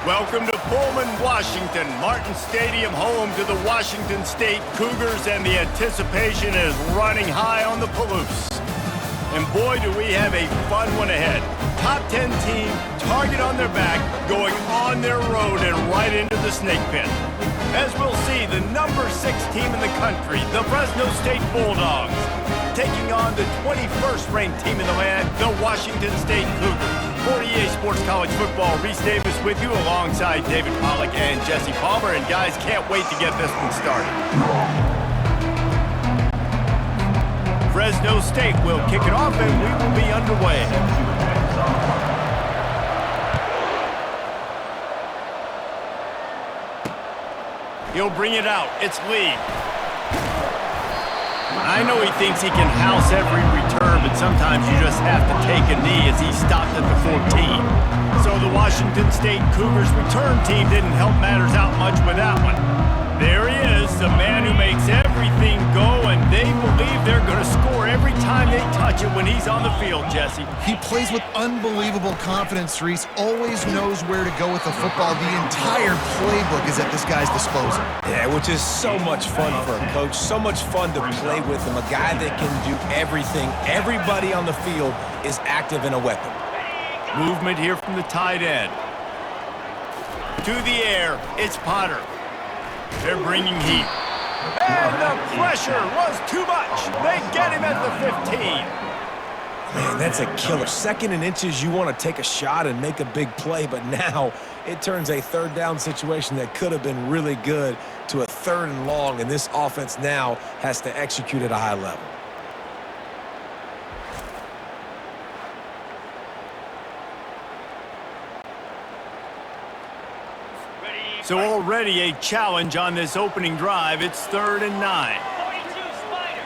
Welcome to Pullman, Washington. Martin Stadium, home to the Washington State Cougars, and the anticipation is running high on the Palouse. And boy, do we have a fun one ahead. Top 10 team, target on their back, going on their road and right into the snake pit. As we'll see, the number 6 team in the country, the Fresno State Bulldogs, taking on the 21st ranked team in the land, the Washington State Cougars. 48 Sports College Football, Reese Davis with you alongside David Pollack and Jesse Palmer. And guys, can't wait to get this one started. Fresno State will kick it off and we will be underway. He'll bring it out. It's Lee. I know he thinks he can house every return, but sometimes you just have to take a knee as he stopped at the 14. So the Washington State Cougars return team didn't help matters out much with that one. There he is, the man who makes everything go, and they believe they're going to score every time they touch it when he's on the field, Jesse. He plays with unbelievable confidence, Reese. Always knows where to go with the football. The entire playbook is at this guy's disposal. Yeah, which is so much fun for a coach. So much fun to play with him. A guy that can do everything. Everybody on the field is active and a weapon. Movement here from the tight end. To the air, it's Potter. They're bringing heat. And the pressure was too much. They get him at the 15. Man, that's a killer. 2nd and inches, you want to take a shot and make a big play, but now it turns a 3rd down situation that could have been really good to a 3rd and long, and this offense now has to execute at a high level. So already a challenge on this opening drive. It's 3rd and 9. 42 Spider.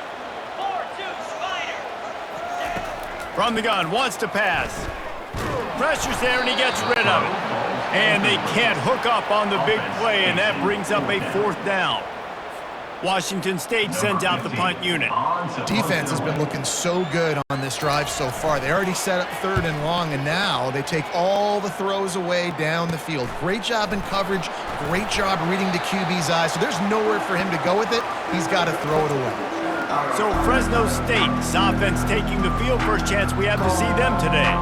4-2 Spider. From the gun, wants to pass. Pressure's there and he gets rid of it. And they can't hook up on the big play, and that brings up a 4th down. Washington State sends out the punt unit. Defense has been looking so good on this drive so far. They already set up 3rd and long, and now they take all the throws away down the field. Great job in coverage, great job reading the QB's eyes, so there's nowhere for him to go with it. He's got to throw it away. So Fresno State's offense taking the field. First chance we have to see them today.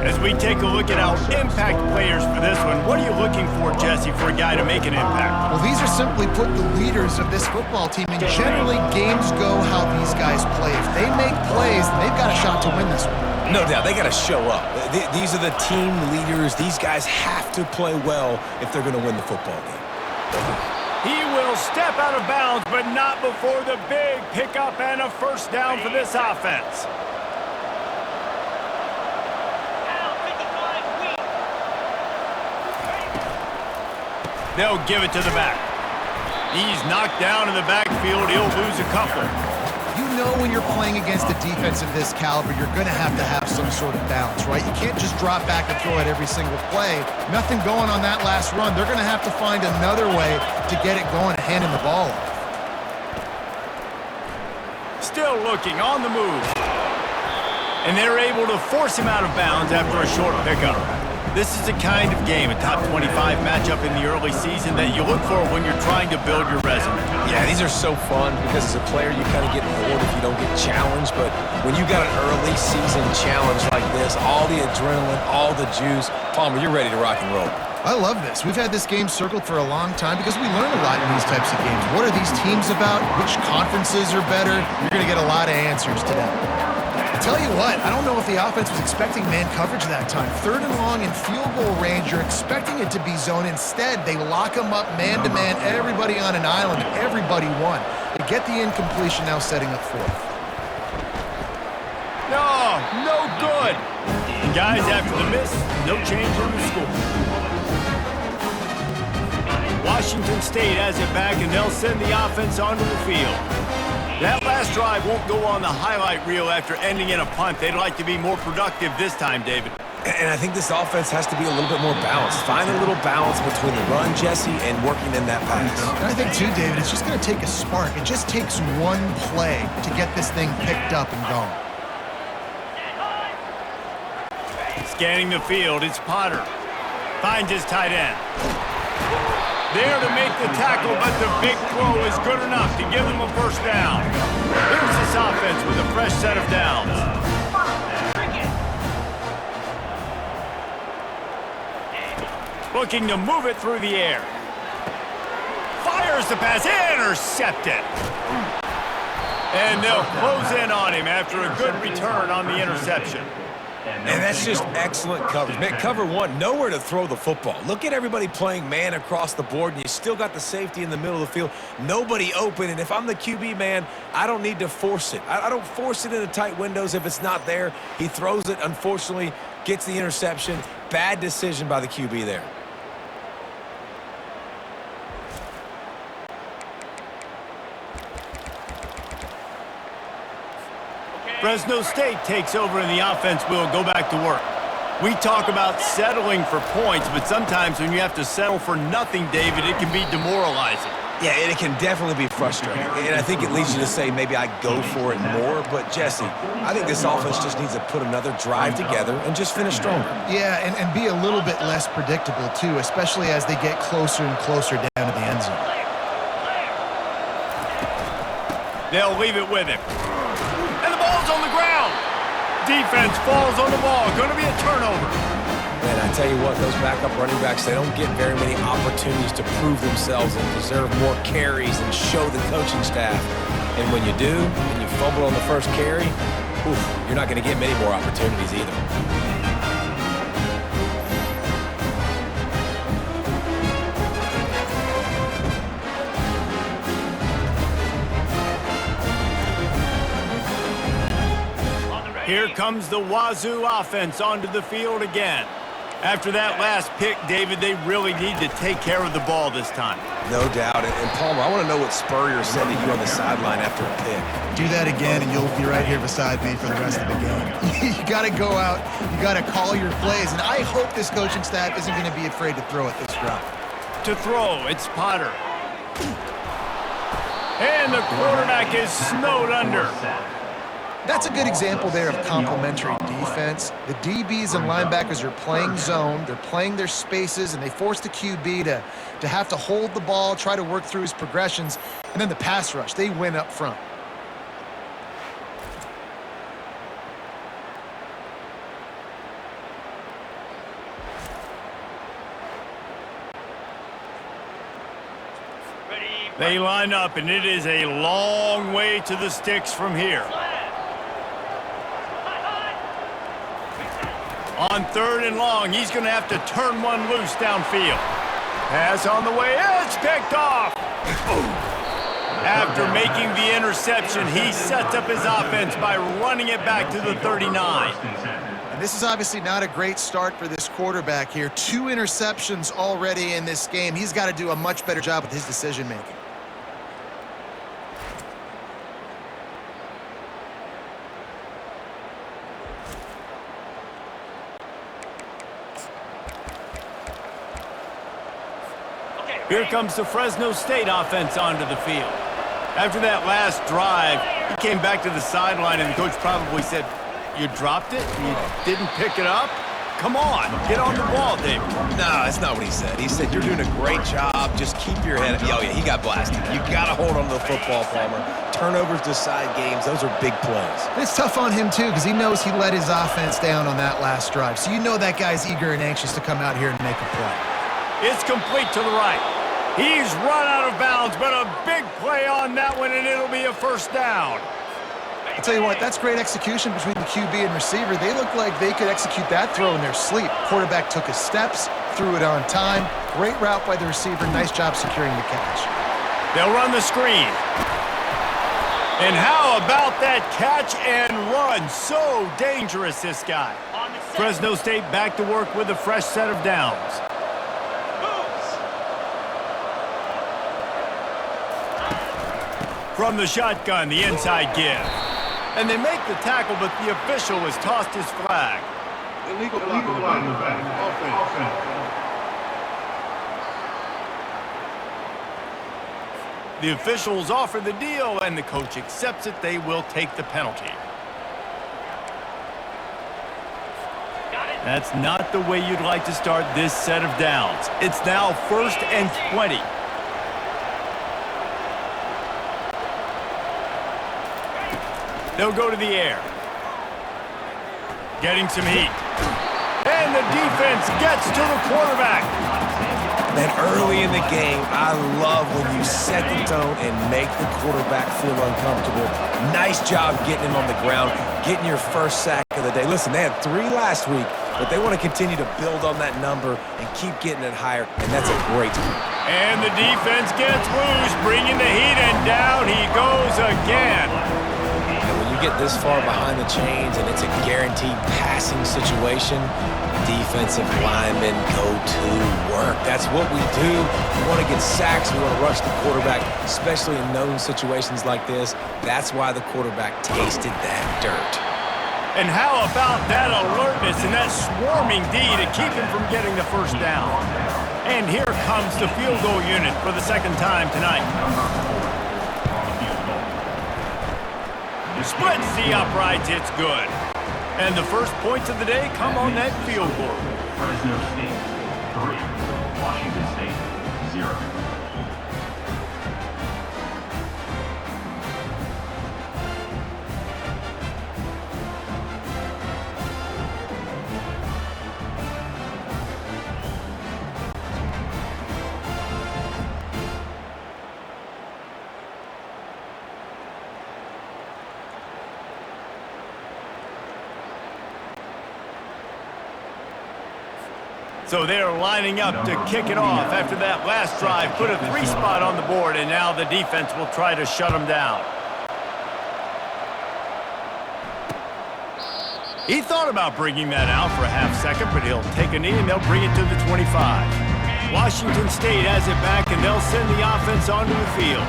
As we take a look at our impact players for this one, what are you looking for, Jesse, for a guy to make an impact? Well, these are simply put the leaders of this football team, and generally games go how these guys play. If they make plays, then they've got a shot to win this one. No doubt, they got to show up. These are the team leaders. These guys have to play well if they're going to win the football game. He will step out of bounds, but not before the big pickup and a 1st down for this offense. They'll give it to the back. He's knocked down in the backfield. He'll lose a couple. You know when you're playing against a defense of this caliber, you're going to have some sort of balance, right? You can't just drop back and throw it every single play. Nothing going on that last run. They're going to have to find another way to get it going and handing the ball off. Still looking on the move. And they're able to force him out of bounds after a short pickup. This is the kind of game, a top 25 matchup in the early season, that you look for when you're trying to build your resume. Yeah, these are so fun because as a player you kind of get bored if you don't get challenged, but when you got an early season challenge like this, all the adrenaline, all the juice, Palmer, you're ready to rock and roll. I love this. We've had this game circled for a long time because we learn a lot in these types of games. What are these teams about? Which conferences are better? You're going to get a lot of answers today. Tell you what, I don't know if the offense was expecting man coverage that time. 3rd and long in field goal range, you're expecting it to be zone. Instead, they lock them up man-to-man, everybody on an island, and everybody won. They get the incompletion, now setting up 4th. No good. Guys, after the miss, no change in the score. Washington State has it back, and they'll send the offense onto the field. That last drive won't go on the highlight reel after ending in a punt. They'd like to be more productive this time, David. And I think this offense has to be a little bit more balanced. Find a little balance between the run, Jesse, and working in that pass. And I think, too, David, it's just going to take a spark. It just takes one play to get this thing picked up and going. Scanning the field, it's Potter. Finds his tight end. There to make the tackle, but the big throw is good enough to give them a first down. Here's this offense with a fresh set of downs. Looking to move it through the air. Fires the pass, intercepted. And they'll close in on him after a good return on the interception. And that's just excellent coverage. Man, cover one, nowhere to throw the football. Look at everybody playing man across the board, and you still got the safety in the middle of the field. Nobody open, and if I'm the QB, man, I don't need to force it. I don't force it into tight windows if it's not there. He throws it, unfortunately, gets the interception. Bad decision by the QB there. Fresno State takes over and the offense will go back to work. We talk about settling for points, but sometimes when you have to settle for nothing, David, it can be demoralizing. Yeah, and it can definitely be frustrating. And I think it leads you to say maybe I go for it more. But, Jesse, I think this offense just needs to put another drive together and just finish stronger. Yeah, and be a little bit less predictable, too, especially as they get closer and closer down to the end zone. They'll leave it with him. And the ball's on the ground. Defense falls on the ball. Going to be a turnover. And I tell you what, those backup running backs, they don't get very many opportunities to prove themselves and deserve more carries and show the coaching staff. And when you do, and you fumble on the first carry, you're not going to get many more opportunities either. Here comes the Wazoo offense onto the field again. After that last pick, David, they really need to take care of the ball this time. No doubt. And Palmer, I want to know what Spurrier said to you on the sideline after a pick. Do that again, and you'll be right here beside me for the rest of the game. You got to go out. You got to call your plays. And I hope this coaching staff isn't going to be afraid to throw it this route. To throw, it's Potter. And the quarterback is snowed under. That's a good example there of complementary defense. The DBs and linebackers are playing zone, they're playing their spaces, and they force the QB to have to hold the ball, try to work through his progressions, and then the pass rush, they win up front. They line up, and it is a long way to the sticks from here. On 3rd and long, he's going to have to turn one loose downfield. Pass on the way, it's picked off. After making the interception, he sets up his offense by running it back to the 39. And this is obviously not a great start for this quarterback here. 2 interceptions already in this game. He's got to do a much better job with his decision-making. Here comes the Fresno State offense onto the field. After that last drive, he came back to the sideline, and the coach probably said, "You dropped it? You didn't pick it up? Come on, get on the ball, David." No, that's not what he said. He said, "You're doing a great job. Just keep your head up." Oh, yeah, he got blasted. You got to hold on to the football, Palmer. Turnovers decide games. Those are big plays. It's tough on him, too, because he knows he let his offense down on that last drive. So you know that guy's eager and anxious to come out here and make a play. It's complete to the right. He's run out of bounds, but a big play on that one, and it'll be a first down. I'll tell you what, that's great execution between the QB and receiver. They look like they could execute that throw in their sleep. Quarterback took his steps, threw it on time. Great route by the receiver. Nice job securing the catch. They'll run the screen. And how about that catch and run? So dangerous, this guy. Fresno State back to work with a fresh set of downs. From the shotgun, the inside give. And they make the tackle, but the official has tossed his flag. Illegal flag in the back. Offense. The officials offer the deal, and the coach accepts it. They will take the penalty. Got it. That's not the way you'd like to start this set of downs. It's now 1st and 20. They'll go to the air. Getting some heat. And the defense gets to the quarterback. And early in the game, I love when you set the tone and make the quarterback feel uncomfortable. Nice job getting him on the ground, getting your first sack of the day. Listen, they had 3 last week, but they want to continue to build on that number and keep getting it higher, and that's a great move. And the defense gets loose, bringing the heat, and down he goes again. And when you get this far behind the chains and it's a guaranteed passing situation, defensive linemen go to work. That's what we do. We want to get sacks. We want to rush the quarterback, especially in known situations like this. That's why the quarterback tasted that dirt. And how about that alertness and that swarming D to keep him from getting the first down? And here comes the field goal unit for the 2nd time tonight. Splits the uprights, it's good. And the first points of the day come on that field goal. Fresno State 3, Washington State 0. So they're lining up to kick it off after that last drive. Put a 3 spot on the board, and now the defense will try to shut them down. He thought about bringing that out for a half second, but he'll take a knee and they'll bring it to the 25. Washington State has it back, and they'll send the offense onto the field.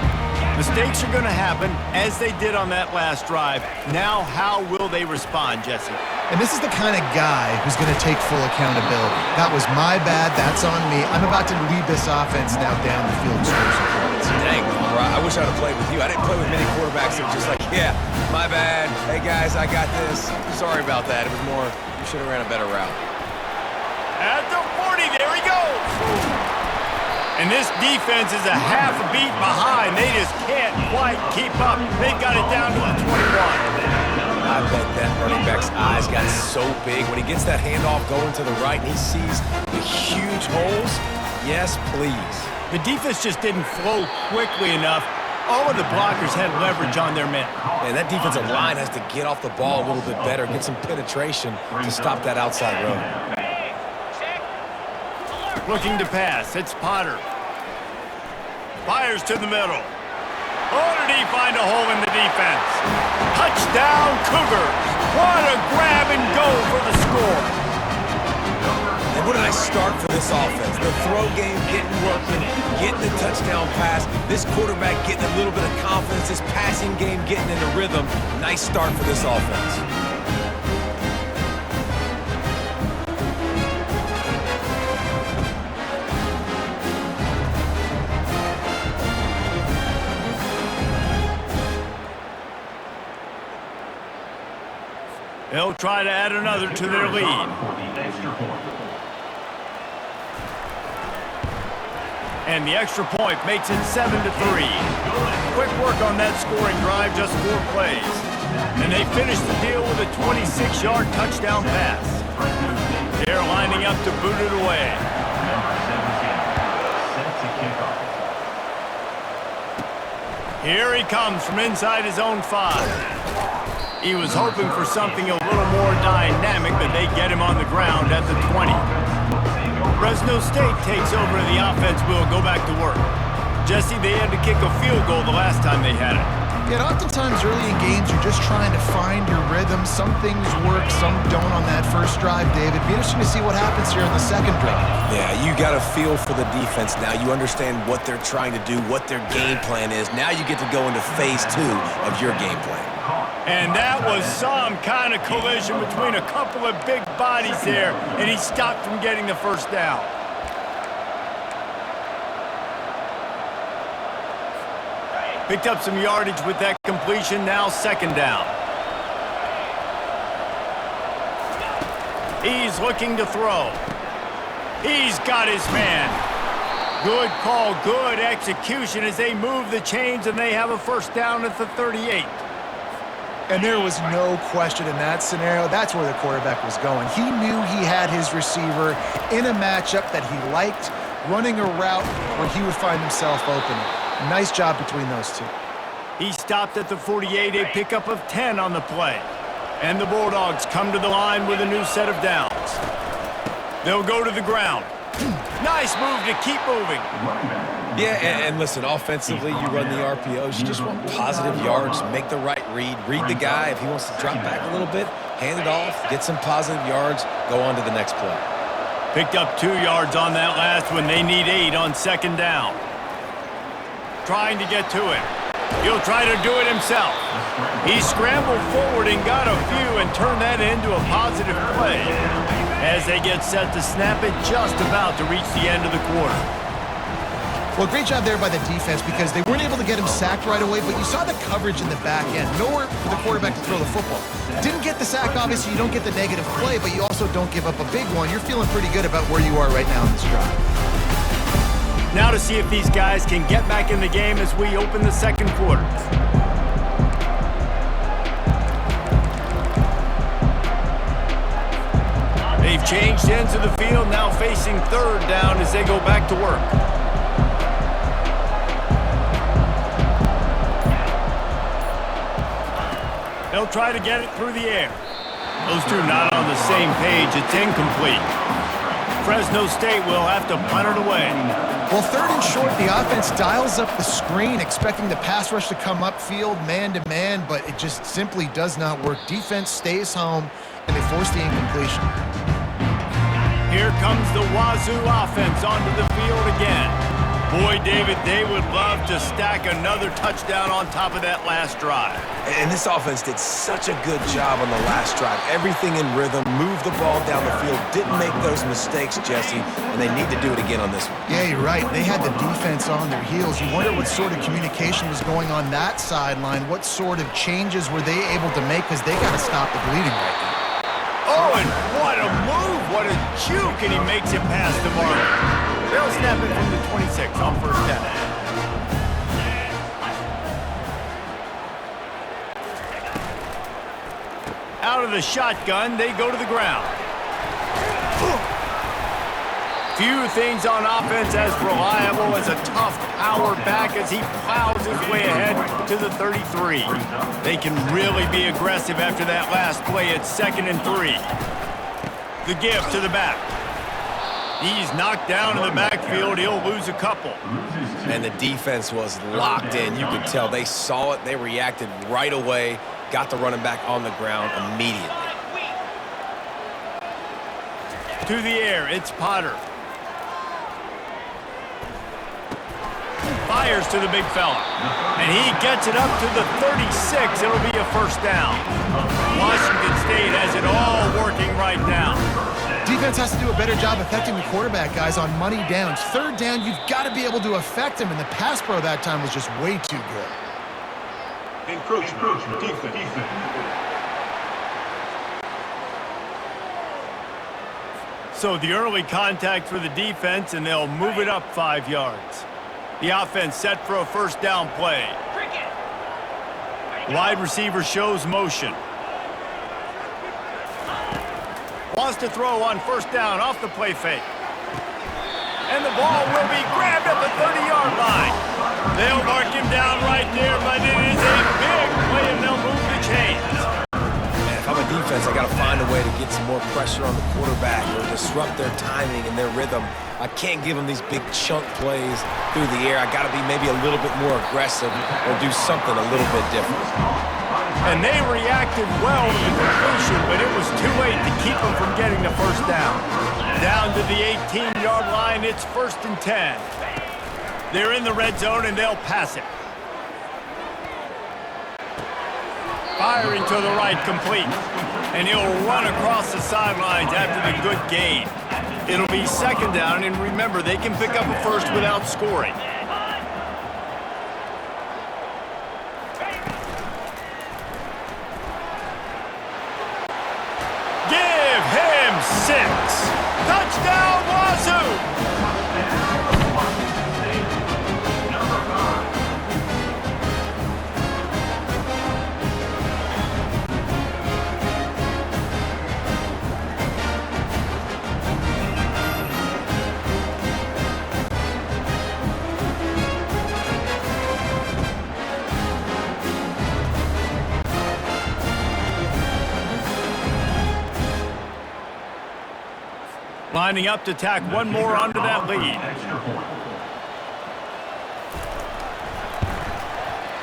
Mistakes are going to happen, as they did on that last drive. Now, how will they respond, Jesse? And this is the kind of guy who's going to take full accountability. That was my bad. That's on me. I'm about to lead this offense now down the field and score some points. Dang, I wish I'd have played with you. I didn't play with many quarterbacks that were just like, yeah, my bad. Hey, guys, I got this. Sorry about that. It was more, you should have ran a better route. At the 40, there he goes. And this defense is a half a beat behind. They just can't quite keep up. They've got it down to the 21. I bet that running back's eyes got so big. When he gets that handoff going to the right and he sees the huge holes, yes, please. The defense just didn't flow quickly enough. All of the blockers had leverage on their men. And that defensive line has to get off the ball a little bit better, get some penetration to stop that outside run. Looking to pass, it's Potter. Fires to the middle. Oh, did he find a hole in the defense? Touchdown, Cougars. What a grab and go for the score. And what a nice start for this offense. The throw game getting working, getting the touchdown pass. This quarterback getting a little bit of confidence. This passing game getting in a rhythm. Nice start for this offense. They'll try to add another to their lead. And the extra point makes it 7-3. Quick work on that scoring drive, just 4 plays. And they finish the deal with a 26-yard touchdown pass. They're lining up to boot it away. Here he comes from inside his own 5. He was hoping for something a little more dynamic, but they get him on the ground at the 20. Fresno State takes over, and the offense will go back to work. Jesse, they had to kick a field goal the last time they had it. Yeah, oftentimes early in games, you're just trying to find your rhythm. Some things work, some don't on that first drive, David. Be interesting to see what happens here in the second drive. Yeah, you got a feel for the defense now. You understand what they're trying to do, what their game plan is. Now you get to go into phase 2 of your game plan. And that was some kind of collision between a couple of big bodies there, and he stopped from getting the first down. Picked up some yardage with that completion, now 2nd down. He's looking to throw. He's got his man. Good call, good execution as they move the chains and they have a first down at the 38. And there was no question in that scenario. That's where the quarterback was going. He knew he had his receiver in a matchup that he liked, running a route where he would find himself open. Nice job between those two. He stopped at the 48, a pickup of 10 on the play. And the Bulldogs come to the line with a new set of downs. They'll go to the ground. Nice move to keep moving. Yeah, and listen, offensively, you run the RPOs. You just want positive yards, make the right read the guy. If he wants to drop back a little bit, hand it off, get some positive yards, go on to the next play. Picked up 2 yards on that last one. They need 8 on second down. Trying to get to it. He'll try to do it himself. He scrambled forward and got a few and turned that into a positive play as they get set to snap it just about to reach the end of the quarter. Well, great job there by the defense because they weren't able to get him sacked right away, but you saw the coverage in the back end. Nowhere for the quarterback to throw the football. Didn't get the sack, obviously. You don't get the negative play, but you also don't give up a big one. You're feeling pretty good about where you are right now in this drive. Now to see if these guys can get back in the game as we open the second quarter. They've changed ends of the field, now facing third down as they go back to work. They'll try to get it through the air. Those two not on the same page. It's incomplete. Fresno State will have to punt it away. Well, third and short, the offense dials up the screen, expecting the pass rush to come upfield man-to-man, but it just simply does not work. Defense stays home, and they force the incompletion. Here comes the Wazoo offense onto the field again. Boy, David, they would love to stack another touchdown on top of that last drive. And this offense did such a good job on the last drive. Everything in rhythm, moved the ball down the field, didn't make those mistakes, Jesse, and they need to do it again on this one. Yeah, you're right. They had the defense on their heels. You wonder what sort of communication was going on that sideline. What sort of changes were they able to make because they got to stop the bleeding right now. Oh, and what a move, what a juke, and he makes it past the mark. They'll snap it from the 26 on first down. Out of the shotgun, they go to the ground. Few things on offense as reliable as a tough power back as he plows his way ahead to the 33. They can really be aggressive after that last play at 2nd and 3. The give to the back. He's knocked down in the backfield. He'll lose a couple. And the defense was locked in. You could tell they saw it. They reacted right away. Got the running back on the ground immediately. To the air, it's Potter. Fires to the big fella. And he gets it up to the 36. It'll be a first down. Washington State has it all working right now. Defense has to do a better job affecting the quarterback, guys, on money downs. Third down, you've got to be able to affect him, and the pass pro that time was just way too good. Encroachment. Defense. So the early contact for the defense, and they'll move it up 5 yards. The offense set for a first down play. Wide receiver shows motion. Wants to throw on first down off the play fake. And the ball will be grabbed at the 30-yard line. They'll mark him down right there, but it is a big play, and they'll move the chains. Man, if I'm a defense, I got to find a way to get some more pressure on the quarterback or disrupt their timing and their rhythm. I can't give them these big chunk plays through the air. I got to be maybe a little bit more aggressive or do something a little bit different. And they reacted well to the completion, but it was too late to keep them from getting the first down. Down to the 18-yard line, it's 1st and 10. They're in the red zone, and they'll pass it. Firing to the right, complete. And he'll run across the sidelines after the good gain. It'll be 2nd down, and remember, they can pick up a first without scoring. Lining up to tack one more onto that lead. Extra point.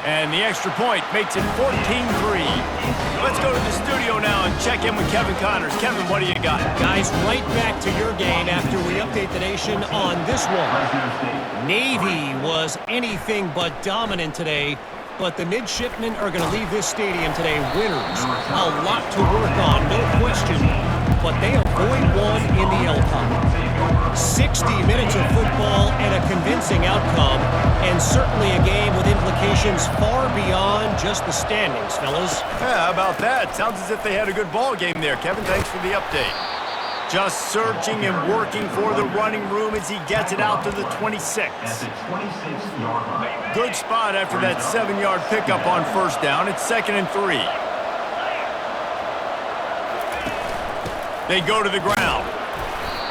And the extra point makes it 14-3. Let's go to the studio now and check in with Kevin Connors. Kevin, what do you got? Guys, right back to your game after we update the nation on this one. Fresno State. Navy was anything but dominant today, but the midshipmen are going to leave this stadium today winners. A lot to work on, no question, but they avoid one in the LPOP. 60 minutes of football and a convincing outcome, and certainly a game with implications far beyond just the standings, fellas. Yeah, how about that? Sounds as if they had a good ball game there. Kevin, thanks for the update. Just searching and working for the running room as he gets it out to the 26. At the 26-yard line. Good spot after that 7-yard pickup on first down. It's 2nd and 3. They go to the ground.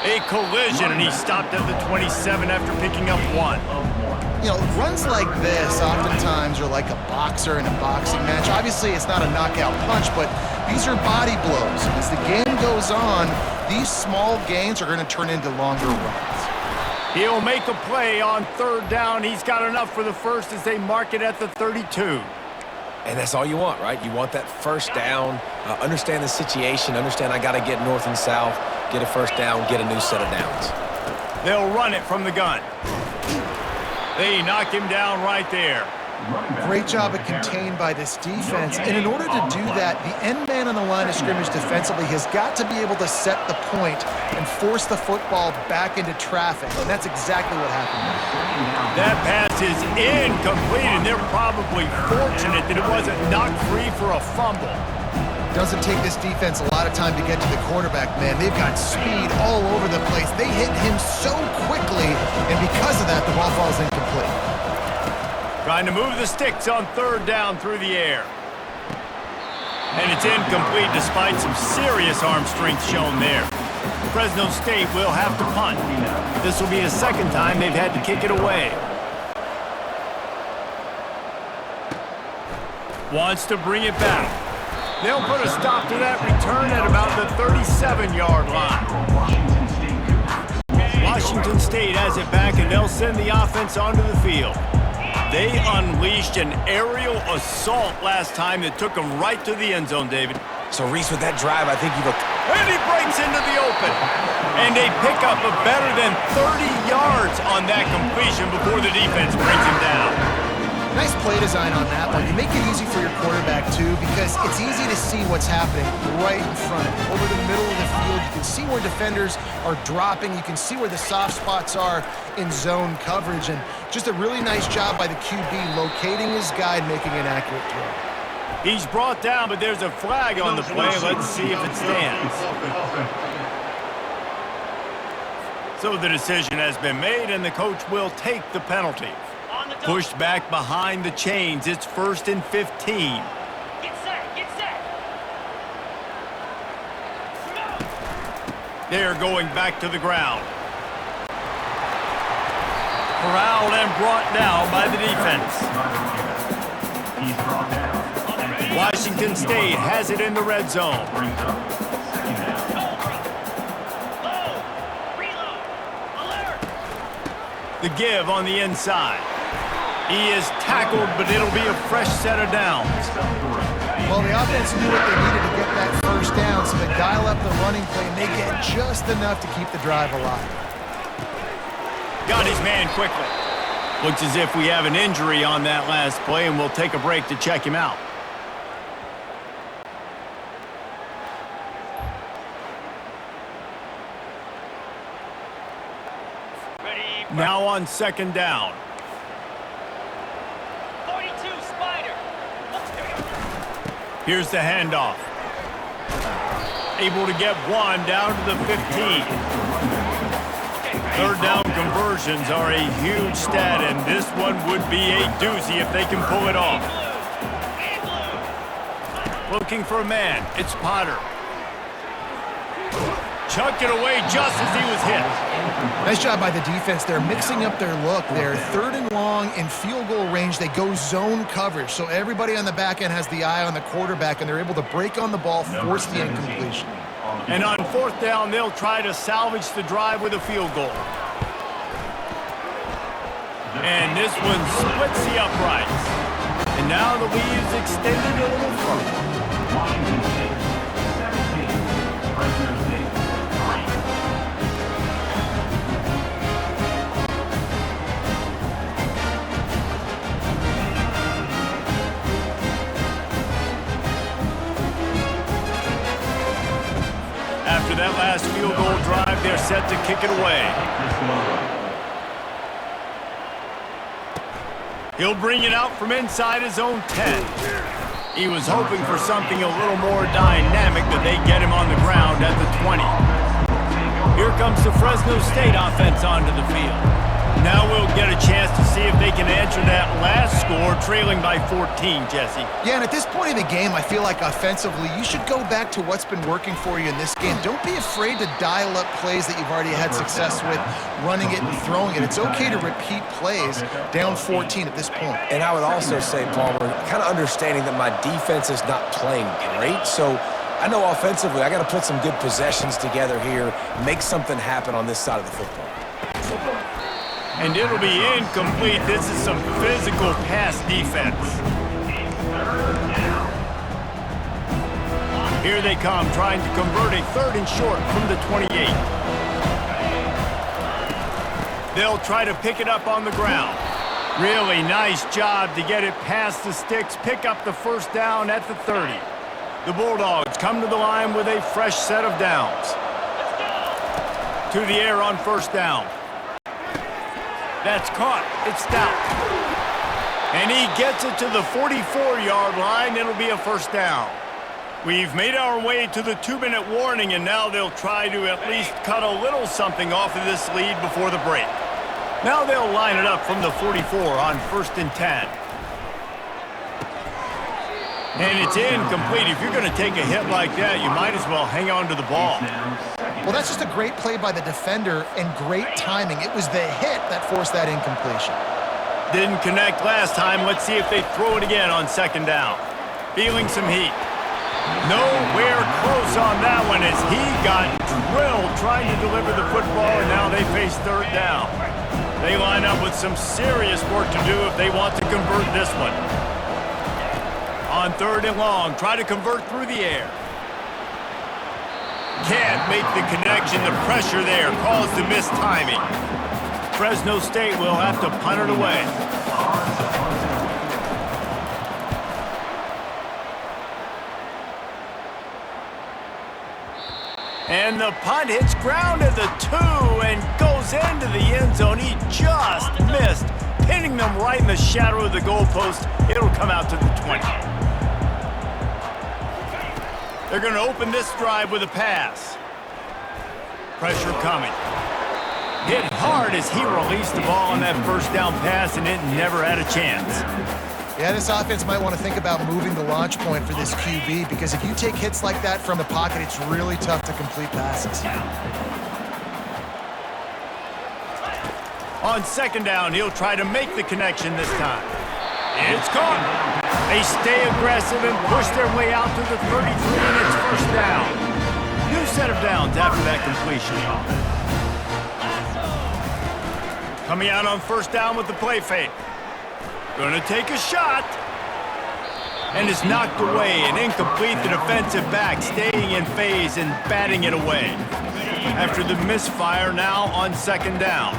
A collision, and he stopped at the 27 after picking up 1. You know, runs like this oftentimes are like a boxer in a boxing match. Obviously, it's not a knockout punch, but these are body blows. As the game goes on, these small gains are going to turn into longer runs. He'll make a play on 3rd down. He's got enough for the first as they mark it at the 32. And that's all you want, right? You want that first down, understand the situation, understand I got to get north and south, get a first down, get a new set of downs. They'll run it from the gun. They knock him down right there. Great job of contained by this defense. And in order to do that, the end man on the line of scrimmage defensively has got to be able to set the point and force the football back into traffic. And that's exactly what happened. That pass is incomplete, and they're probably fortunate that it wasn't knocked free for a fumble. Doesn't take this defense a lot of time to get to the quarterback, man. They've got speed all over the place. They hit him so quickly, and because of that, the ball falls incomplete. Trying to move the sticks on 3rd down through the air. And it's incomplete despite some serious arm strength shown there. Fresno State will have to punt. This will be the 2nd time they've had to kick it away. Wants to bring it back. They'll put a stop to that return at about the 37-yard line. Washington State has it back, and they'll send the offense onto the field. They unleashed an aerial assault last time that took them right to the end zone, David. So, Reese, with that drive, I think you've... And he breaks into the open. And they pick up a better than 30 yards on that completion before the defense brings him down. Nice play design on that one. You make it easy for your quarterback, too, because it's easy to see what's happening right in front of him. Over the middle of the field, you can see where defenders are dropping. You can see where the soft spots are in zone coverage. And just a really nice job by the QB locating his guy and making an accurate throw. He's brought down, but there's a flag on the play. Let's see if it stands. So the decision has been made, and the coach will take the penalty. Pushed back behind the chains. It's 1st and 15. Get set, get set. They're going back to the ground. Corralled and brought down by the defense. He's brought down. Washington State has it in the red zone. Brings up 2nd down. Low, reload, alert. The give on the inside. He is tackled, but it'll be a fresh set of downs. Well, the offense knew what they needed to get that first down, so they dial up the running play, and they get just enough to keep the drive alive. Got his man quickly. Looks as if we have an injury on that last play, and we'll take a break to check him out. Ready. Now on 2nd down. 42 Spider. Here's the handoff. Able to get 1 down to the 15. 3rd down conversions are a huge stat, and this one would be a doozy if they can pull it off. Looking for a man. It's Potter. Chucked it away just as he was hit. Nice job by the defense. They're mixing up their look. They're 3rd and long in field goal range. They go zone coverage, so everybody on the back end has the eye on the quarterback, and they're able to break on the ball, force the incompletion. And on fourth down, they'll try to salvage the drive with a field goal. And this one splits the uprights. And now the lead is extended a little further. Washington State 17, Fresno State 3. After that last field goal drive, they're set to kick it away. He'll bring it out from inside his own 10. He was hoping for something a little more dynamic, but they get him on the ground at the 20. Here comes the Fresno State offense onto the field. Now we'll get a chance to see if they can answer that last score, trailing by 14, Jesse. Yeah, and at this point in the game, I feel like offensively, you should go back to what's been working for you in this game. Don't be afraid to dial up plays that you've already had success with, running it and throwing it. It's okay to repeat plays down 14 at this point. And I would also say, Palmer, kind of understanding that my defense is not playing great, so I know offensively I got to put some good possessions together here, make something happen on this side of the football. And it'll be incomplete. This is some physical pass defense. Here they come, trying to convert a third and short from the 28. They'll try to pick it up on the ground. Really nice job to get it past the sticks, pick up the first down at the 30. The Bulldogs come to the line with a fresh set of downs. To the air on first down. That's caught. It's down. And he gets it to the 44-yard line. It'll be a first down. We've made our way to the 2-minute warning, and now they'll try to at least cut a little something off of this lead before the break. Now they'll line it up from the 44 on first and 10. And it's incomplete. If you're going to take a hit like that, you might as well hang on to the ball. Well, that's just a great play by the defender and great timing. It was the hit that forced that incompletion. Didn't connect last time. Let's see if they throw it again on second down. Feeling some heat. Nowhere close on that one as he got drilled trying to deliver the football, and now they face third down. They line up with some serious work to do if they want to convert this one. On third and long, try to convert through the air. Can't make the connection. The pressure there caused the missed timing. Fresno State will have to punt it away. And the punt hits ground at the 2 and goes into the end zone. He just missed, pinning them right in the shadow of the goalpost. It'll come out to the 20. They're going to open this drive with a pass. Pressure coming. Hit hard as he released the ball on that first down pass, and it never had a chance. Yeah, this offense might want to think about moving the launch point for this QB, because if you take hits like that from the pocket, it's really tough to complete passes. On second down, he'll try to make the connection this time. It's caught. They stay aggressive and push their way out to the 33, and it's first down. New set of downs after that completion. Coming out on first down with the play fake. Gonna take a shot. And it's knocked away and incomplete. The defensive back staying in phase and batting it away. After the misfire, now on second down.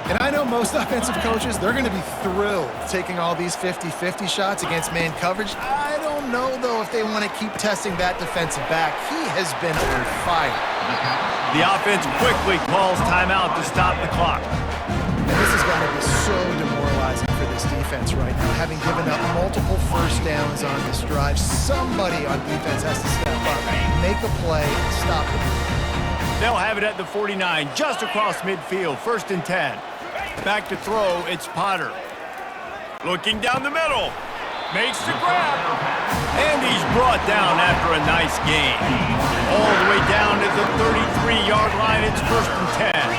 And I know most offensive coaches, they're going to be thrilled taking all these 50-50 shots against man coverage. I don't know, though, if they want to keep testing that defensive back. He has been on fire. The offense quickly calls timeout to stop the clock. And this has got to be so demoralizing for this defense right now. Having given up multiple first downs on this drive, somebody on defense has to step up, make a play, and stop it. They'll have it at the 49, just across midfield, first and 10. Back to throw, it's Potter. Looking down the middle. Makes the grab. And he's brought down after a nice gain. All the way down to the 33-yard line, it's first and 10.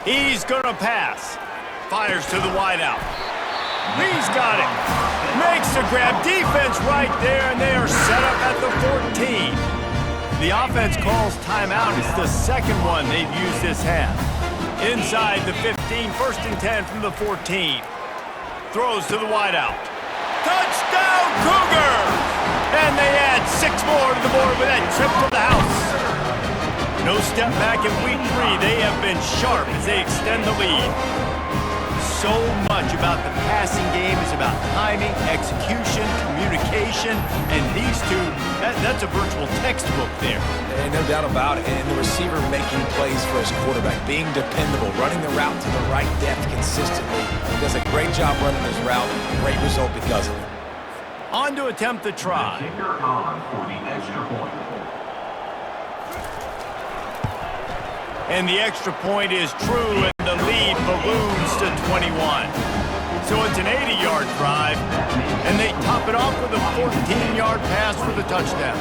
He's gonna pass. Fires to the wideout. He's got it. Makes the grab. Defense right there, and they are set up at the 14. The offense calls timeout. It's the second one they've used this half. Inside the 15, 1st and 10 from the 14. Throws to the wideout. Touchdown, Cougars! And they add 6 more to the board with that trip to the house. No step back in week 3. They have been sharp as they extend the lead. So much about the passing game is about timing, execution, communication, and these two, that's a virtual textbook there. And no doubt about it. And the receiver making plays for his quarterback, being dependable, running the route to the right depth consistently. He does a great job running his route. Great result because of it. On to attempt the try. Kicker on for the extra point. And the extra point is true, and the lead balloons to 21. So it's an 80-yard drive, and they top it off with a 14-yard pass for the touchdown.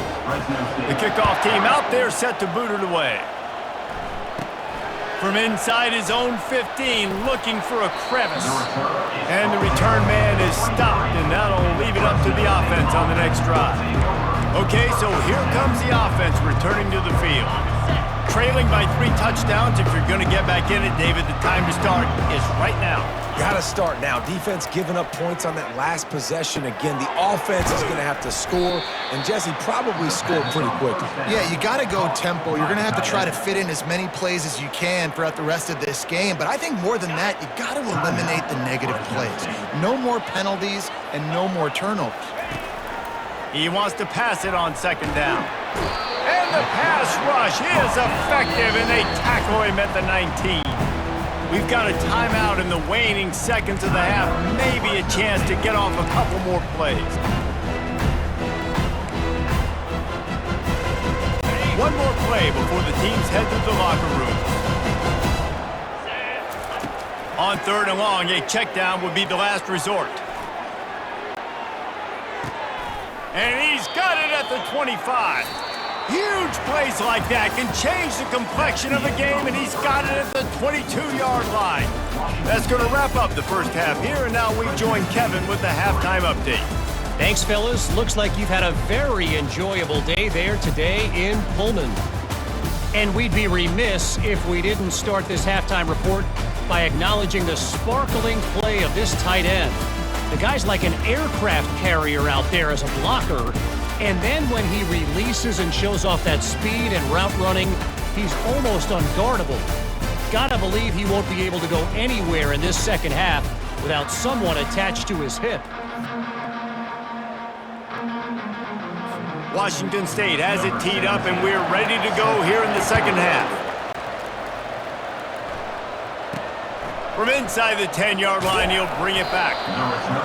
The kickoff team out there set to boot it away. From inside his own 15, looking for a crevice. And the return man is stopped, and that'll leave it up to the offense on the next drive. Okay, so here comes the offense returning to the field. Trailing by 3 touchdowns. If you're going to get back in it, David, the time to start is right now. Got to start now. Defense giving up points on that last possession. Again, the offense is going to have to score, and Jesse probably scored pretty quickly. Yeah, you got to go tempo. You're going to have to try to fit in as many plays as you can throughout the rest of this game. But I think more than that, you got to eliminate the negative plays. No more penalties and no more turnovers. He wants to pass it on 2nd down. And the pass rush is effective, and they tackle him at the 19. We've got a timeout in the waning seconds of the half. Maybe a chance to get off a couple more plays. One more play before the teams head to the locker room. On 3rd and long, a check down would be the last resort. And he's got it at the 25. Huge plays like that can change the complexion of a game, and he's got it at the 22-yard line. That's going to wrap up the first half here, and now we join Kevin with the halftime update. Thanks, fellas. Looks like you've had a very enjoyable day there today in Pullman. And we'd be remiss if we didn't start this halftime report by acknowledging the sparkling play of this tight end. The guy's like an aircraft carrier out there as a blocker. And then when he releases and shows off that speed and route running, he's almost unguardable. Gotta believe he won't be able to go anywhere in this second half without someone attached to his hip. Washington State has it teed up, and we're ready to go here in the second half. From inside the 10-yard line, he'll bring it back.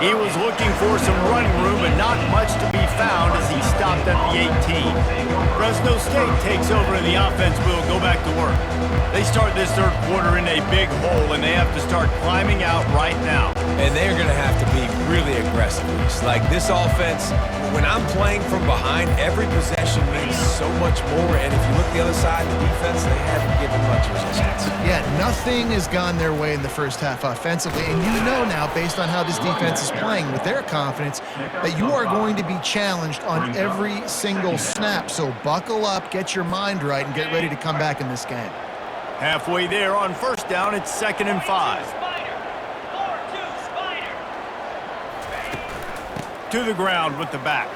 He was looking for some running room, but not much to be found as he stopped at the 18. Fresno State takes over, and the offense will go back to work. They start this third quarter in a big hole, and they have to start climbing out right now. And they're going to have to be really aggressive. It's like this offense, when I'm playing from behind, every possession means so much more. And if you look the other side, the defense, they haven't given much resistance. Yeah, nothing has gone their way in the first half offensively. And you know now, based on how this defense is playing with their confidence, that you are going to be challenged on every single snap. So buckle up, get your mind right, and get ready to come back in this game. Halfway there on 1st down, it's 2nd and 5. To the ground with the back.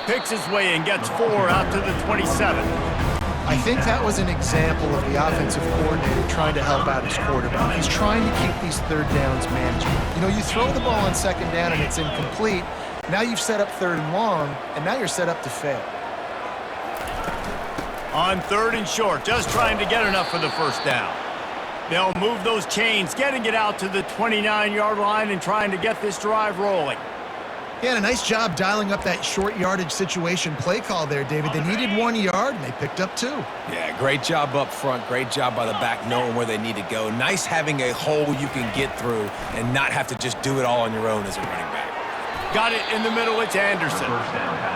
Picks his way and gets 4 out to the 27. I think that was an example of the offensive coordinator trying to help out his quarterback. He's trying to keep these 3rd downs manageable. You know, you throw the ball on 2nd down and it's incomplete. Now you've set up 3rd and long, and now you're set up to fail. On 3rd and short, just trying to get enough for the 1st down. They'll move those chains, getting it out to the 29-yard line and trying to get this drive rolling. Yeah, and a nice job dialing up that short yardage situation play call there, David. They needed 1 yard, and they picked up 2. Yeah, great job up front. Great job by the back knowing where they need to go. Nice having a hole you can get through and not have to just do it all on your own as a running back. Got it in the middle, it's Anderson.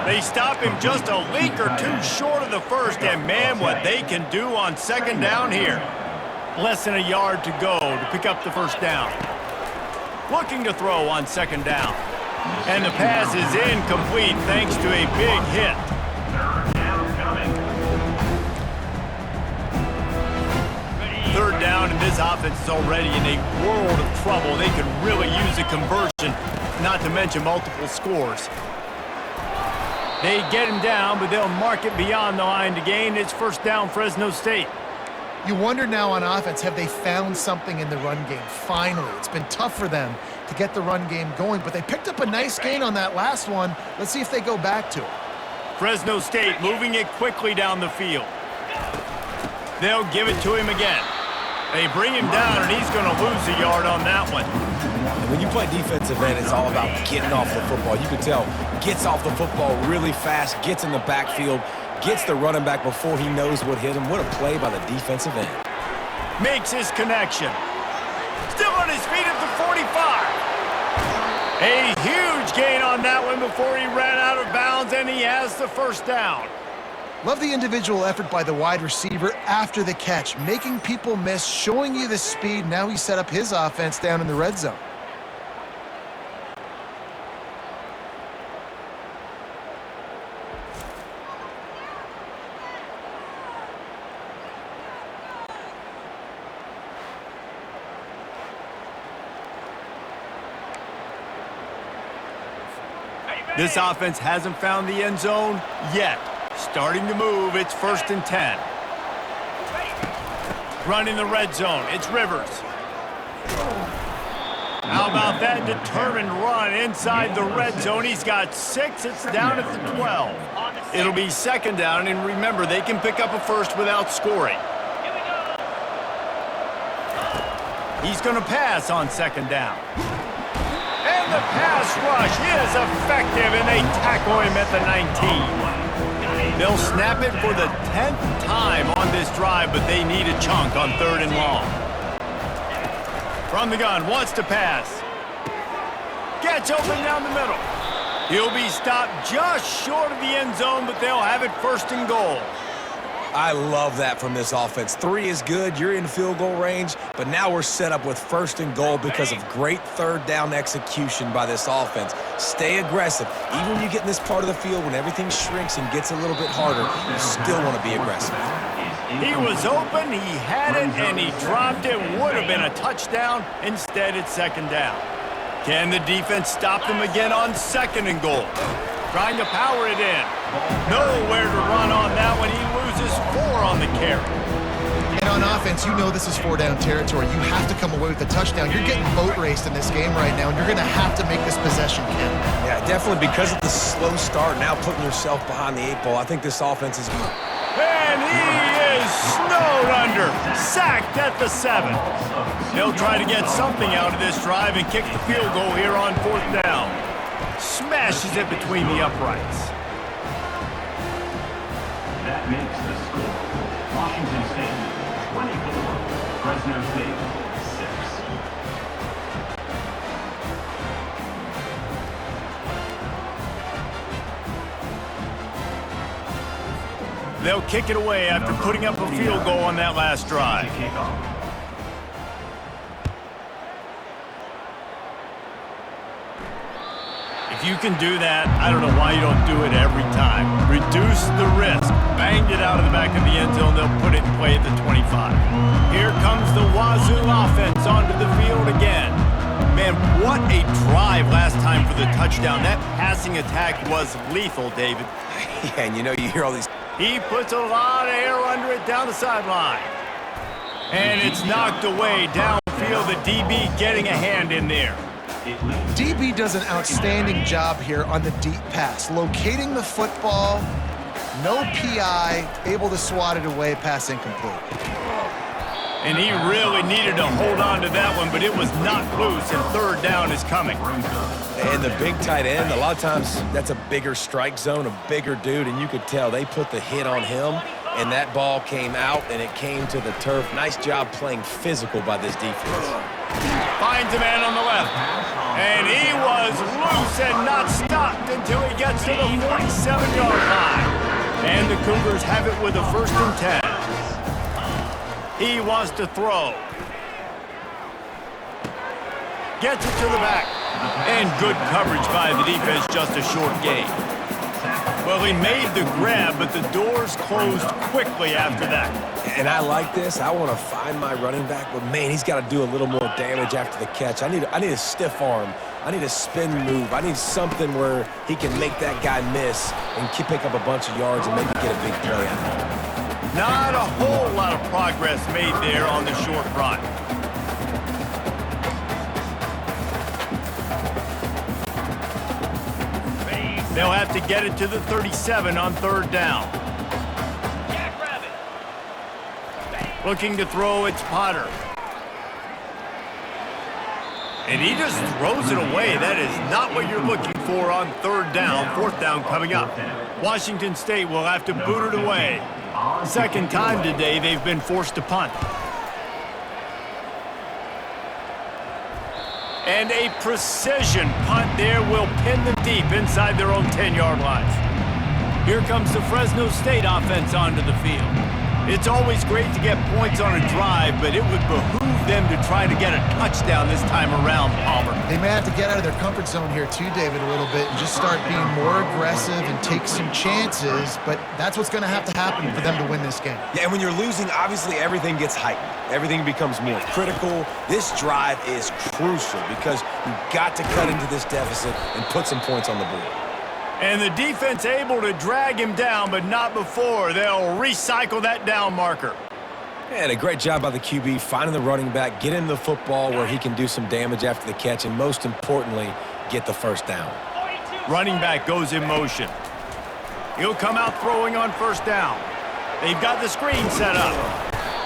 They stop him just a leak or two short of the 1st, and man, what they can do on 2nd down here. Less than a yard to go to pick up the 1st down. looking to throw on second down. And the pass is incomplete thanks to a big hit. Third down, and this offense is already in a world of trouble. They could really use a conversion, not to mention multiple scores. They get him down, but they'll mark it beyond the line to gain. It's first down, Fresno State. You wonder now on offense, have they found something in the run game? Finally, it's been tough for them to get the run game going, but they picked up a nice gain on that last one. Let's see if they go back to it. Fresno State moving it quickly down the field. They'll give it to him again. They bring him down, and he's going to lose a yard on that one. And when you play defensive end, it's all about getting off the football. You can tell, gets off the football really fast, gets in the backfield, gets the running back before he knows what hit him. What a play by the defensive end. Makes his connection. Still on his feet at the 45. A huge gain on that one before he ran out of bounds, and he has the first down. Love the individual effort by the wide receiver after the catch, making people miss, showing you the speed. Now he set up his offense down in the red zone. This offense hasn't found the end zone yet. Starting to move, it's 1st and 10. Running the red zone, it's Rivers. How about that determined run inside the red zone? He's got 6, it's down at the 12. It'll be second down, and remember, they can pick up a first without scoring. He's going to pass on second down. And the pass rush is effective, and they tackle him at the 19. They'll snap it for the 10th time on this drive, but they need a chunk on 3rd and long. From the gun, wants to pass. Gets open down the middle. He'll be stopped just short of the end zone, but they'll have it 1st and goal. I love that from this offense. 3 is good. You're in field goal range, but now we're set up with 1st and goal because of great 3rd down execution by this offense. Stay aggressive. Even when you get in this part of the field, when everything shrinks and gets a little bit harder, you still want to be aggressive. He was open, he had it, and he dropped it. Would have been a touchdown. Instead, it's second down. Can the defense stop them again on 2nd and goal? Trying to power it in. Nowhere to run on that one. He loses 4 on the carry. And on offense, you know this is 4-down territory. You have to come away with a touchdown. You're getting boat raced in this game right now, and you're going to have to make this possession count. Yeah, definitely because of the slow start, now putting yourself behind the 8 ball. I think this offense is good. And he is snowed under. Sacked at the 7. They'll try to get something out of this drive and kick the field goal here on 4th down. Smashes it between the uprights. That makes the score. Washington State 24, Fresno State 6. They'll kick it away after putting up a field goal on that last drive. If you can do that, I don't know why you don't do it every time. Reduce the risk. Banged it out of the back of the end zone. They'll put it in play at the 25. Here comes the Wazoo offense onto the field again. Man, what a drive last time for the touchdown. That passing attack was lethal, David. Yeah, and you know, you hear all these... He puts a lot of air under it down the sideline. And it's knocked away downfield. The DB getting a hand in there. DB does an outstanding job here on the deep pass, locating the football, no PI, able to swat it away, pass incomplete. And he really needed to hold on to that one, but it was not loose, and 3rd down is coming. And the big tight end, a lot of times that's a bigger strike zone, a bigger dude, and you could tell they put the hit on him, and that ball came out, and it came to the turf. Nice job playing physical by this defense. Finds a man on the left. And he was loose and not stopped until he gets to the 47-yard line. And the Cougars have it with a 1st and 10. He wants to throw. Gets it to the back. And good coverage by the defense, just a short gain. Well, he made the grab, but the doors closed quickly after that. And I like this. I want to find my running back, but, man, he's got to do a little more damage after the catch. I need a stiff arm. I need a spin move. I need something where he can make that guy miss and pick up a bunch of yards and maybe get a big play out of it. Not a whole lot of progress made there on the short run. They'll have to get it to the 37 on third down. Looking to throw, it's Potter. And he just throws it away. That is not what you're looking for on third down. Fourth down coming up. Washington State will have to boot it away. Second time today they've been forced to punt. And a precision punt there will pin them deep inside their own 10-yard lines. Here comes the Fresno State offense onto the field. It's always great to get points on a drive, but it would behoove them to try to get a touchdown this time around, Palmer. They may have to get out of their comfort zone here too, David, a little bit and just start being more aggressive and take some chances, but that's what's going to have to happen for them to win this game. Yeah, and when you're losing, obviously everything gets heightened. Everything becomes more critical. This drive is crucial because you've got to cut into this deficit and put some points on the board. And the defense able to drag him down, but not before. They'll recycle that down marker. And a great job by the QB finding the running back, getting the football where he can do some damage after the catch, and most importantly, get the first down. Running back goes in motion. He'll come out throwing on first down. They've got the screen set up.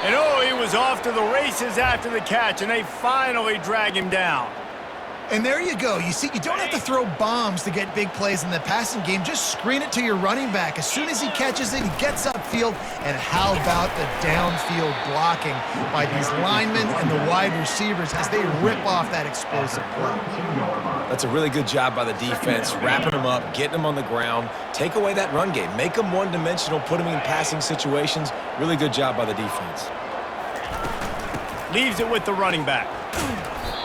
And oh, he was off to the races after the catch, and they finally drag him down. And there you go. You see, you don't have to throw bombs to get big plays in the passing game. Just screen it to your running back. As soon as he catches it, he gets upfield. And how about the downfield blocking by these linemen and the wide receivers as they rip off that explosive play? That's a really good job by the defense, wrapping them up, getting them on the ground, take away that run game, make them one-dimensional, put them in passing situations. Really good job by the defense. Leaves it with the running back.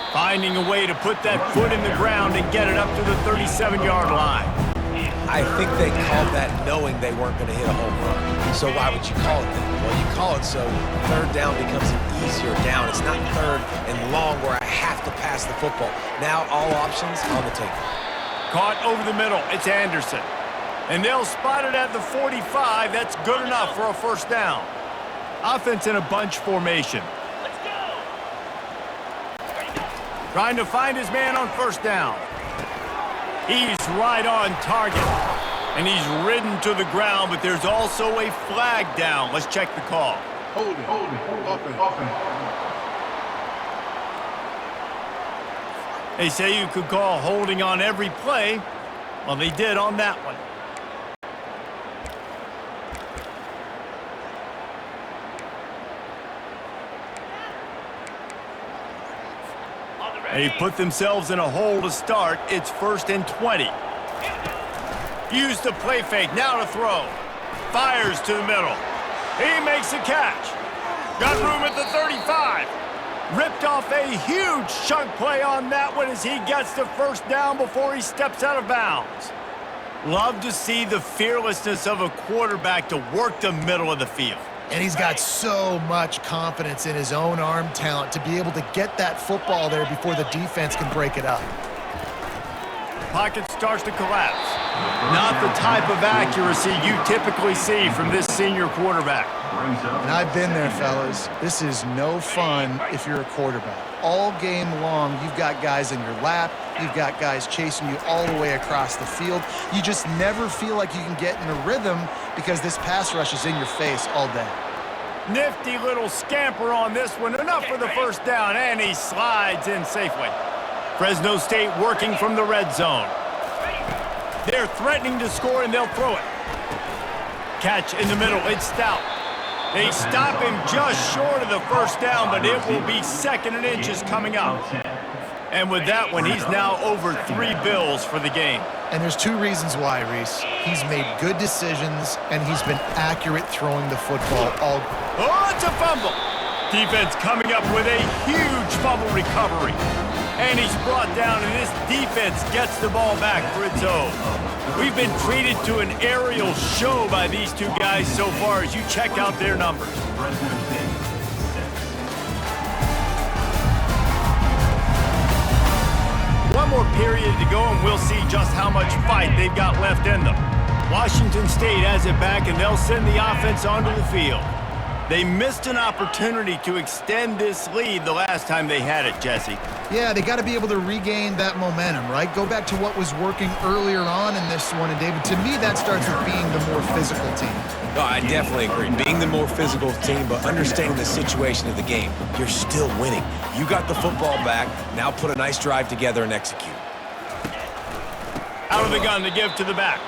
Finding a way to put that foot in the ground and get it up to the 37-yard line. I think they called that knowing they weren't going to hit a home run. So why would you call it that? Well, you call it so third down becomes an easier down. It's not third and long where I have to pass the football. Now all options on the table. Caught over the middle. It's Anderson. And they'll spot it at the 45. That's good enough for a first down. Offense in a bunch formation. Trying to find his man on first down. He's right on target. And he's ridden to the ground, but there's also a flag down. Let's check the call. Hold it. Offense. They say you could call holding on every play. Well, they did on that one. They put themselves in a hole to start. It's 1st and 20. Use the play fake. Now to throw. Fires to the middle. He makes a catch. Got room at the 35. Ripped off a huge chunk play on that one as he gets the first down before he steps out of bounds. Love to see the fearlessness of a quarterback to work the middle of the field. And he's got so much confidence in his own arm talent to be able to get that football there before the defense can break it up. Pocket starts to collapse. Not the type of accuracy you typically see from this senior quarterback. And I've been there, fellas. This is no fun if you're a quarterback. All game long, you've got guys in your lap. You've got guys chasing you all the way across the field. You just never feel like you can get in a rhythm because this pass rush is in your face all day. Nifty little scamper on this one. Enough for the first down, and he slides in safely. Fresno State working from the red zone. They're threatening to score, and they'll throw it. Catch in the middle. It's Stout. They stop him just short of the first down, but it will be 2nd and inches coming up. And with that one, he's now over 3 bills for the game. And there's 2 reasons why, Reese. He's made good decisions, and he's been accurate throwing the football all. Oh, it's a fumble. Defense coming up with a huge fumble recovery. And he's brought down, and this defense gets the ball back for its own. We've been treated to an aerial show by these two guys so far as you check out their numbers. Fresno State, 6. One more period to go, and we'll see just how much fight they've got left in them. Washington State has it back, and they'll send the offense onto the field. They missed an opportunity to extend this lead the last time they had it, Jesse. Yeah, they got to be able to regain that momentum, right? Go back to what was working earlier on in this one. And, David, to me, that starts with being the more physical team. No, I definitely agree. Being the more physical team, but understanding the situation of the game. You're still winning. You got the football back. Now put a nice drive together and execute. Out of the gun to give to the back.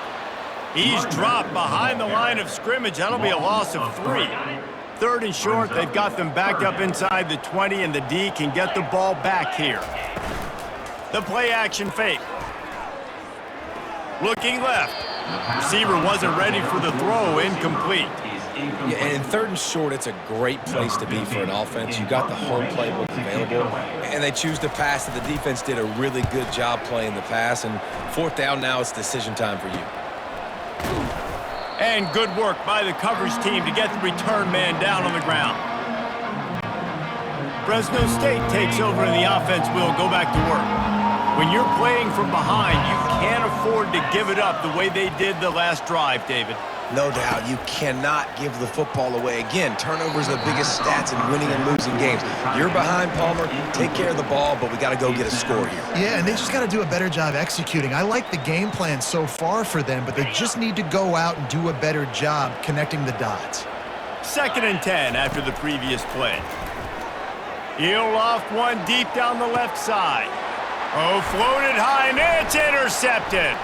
He's dropped behind the line of scrimmage. That'll be a loss of 3. 3rd and short, they've got them backed up inside the 20, and the D can get the ball back here. The play-action fake. Looking left. Receiver wasn't ready for the throw, incomplete. Yeah, and in 3rd and short, it's a great place to be for an offense. You got the whole playbook available, and they choose to pass, and the defense did a really good job playing the pass, and 4th down now, it's decision time for you. And good work by the coverage team to get the return man down on the ground. Fresno State takes over and the offense will go back to work. When you're playing from behind, you can't afford to give it up the way they did the last drive, David. No doubt, you cannot give the football away. Again, turnovers are the biggest stats in winning and losing games. You're behind, Palmer. Take care of the ball, but we got to go get a score here. Yeah, and they just got to do a better job executing. I like the game plan so far for them, but they just need to go out and do a better job connecting the dots. 2nd and 10 after the previous play. He'll loft one deep down the left side. Oh, floated high, and it's intercepted.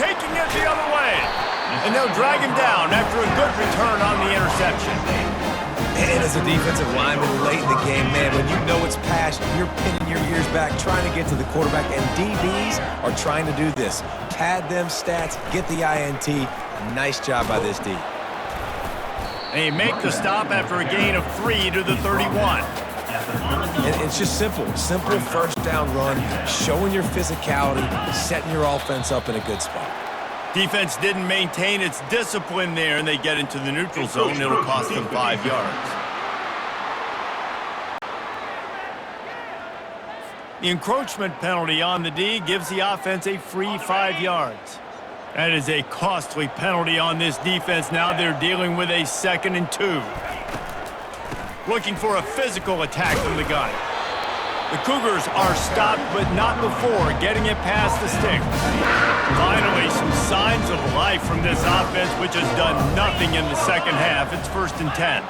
Taking it the other way. And they'll drag him down after a good return on the interception. And as a defensive lineman late in the game, man, when you know it's past, you're pinning your ears back, trying to get to the quarterback, and DBs are trying to do this. Pad them stats, get the INT. Nice job by this D. They make the stop after a gain of 3 to the 31. And it's just simple 1st down run, showing your physicality, setting your offense up in a good spot. Defense didn't maintain its discipline there, and they get into the neutral zone. It'll cost them 5 yards. The encroachment penalty on the D gives the offense a free 5 yards. That is a costly penalty on this defense. Now they're dealing with a 2nd and 2. Looking for a physical attack from the gun. The Cougars are stopped, but not before getting it past the stick. Finally, some signs of life from this offense, which has done nothing in the 2nd half. It's 1st and 10.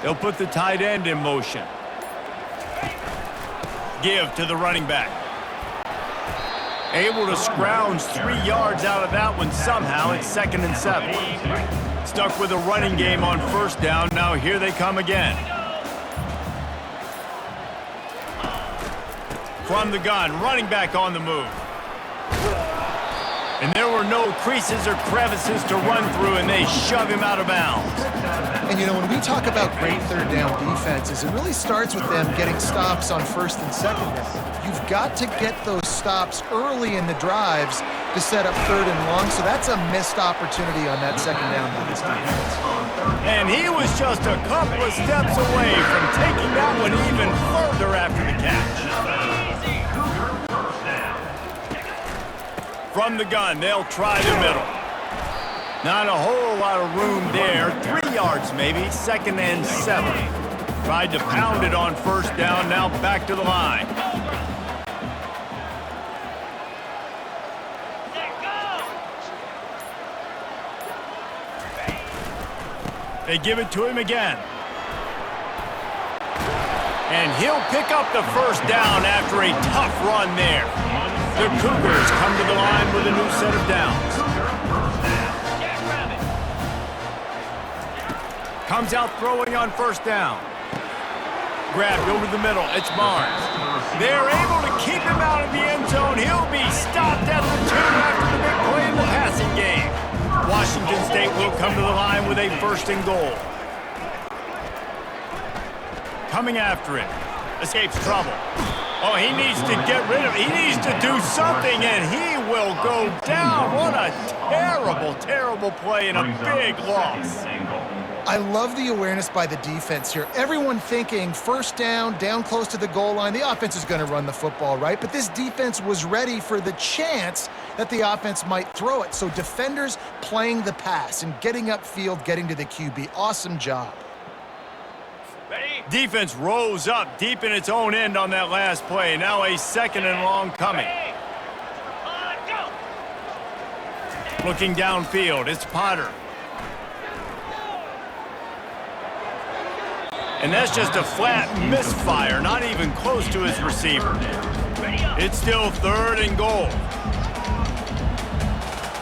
They'll put the tight end in motion. Give to the running back. Able to scrounge 3 yards out of that one somehow. It's 2nd and 7. Stuck with a running game on 1st down. Now here they come again. From the gun, running back on the move. And there were no creases or crevices to run through, and they shove him out of bounds. And, you know, when we talk about great 3rd down defenses, it really starts with them getting stops on 1st and 2nd down. You've got to get those stops early in the drives to set up 3rd and long, so that's a missed opportunity on that 2nd down by this defense. And he was just a couple of steps away from taking that one even further after the catch. From the gun, they'll try the middle. Not a whole lot of room there. 3 yards maybe, 2nd and 7. Tried to pound it on 1st down, now back to the line. They give it to him again. And he'll pick up the 1st down after a tough run there. The Cougars come to the line with a new set of downs. Comes out throwing on 1st down. Grabbed over the middle. It's Barnes. They're able to keep him out of the end zone. He'll be stopped at the 2 after the big play in the passing game. Washington State will come to the line with a 1st and goal. coming after it. Escapes trouble. Oh, he needs to get rid of it. He needs to do something, and he will go down. What a terrible, terrible play and a big loss. I love the awareness by the defense here. Everyone thinking first down close to the goal line. The offense is going to run the football, right? But this defense was ready for the chance that the offense might throw it. So defenders playing the pass and getting upfield, getting to the QB. Awesome job. Ready? Defense rose up deep in its own end on that last play. Now a 2nd and long coming. Ready? Go! Looking downfield, it's Potter. And that's just a flat misfire, not even close to his receiver. Ready up. It's still 3rd and goal.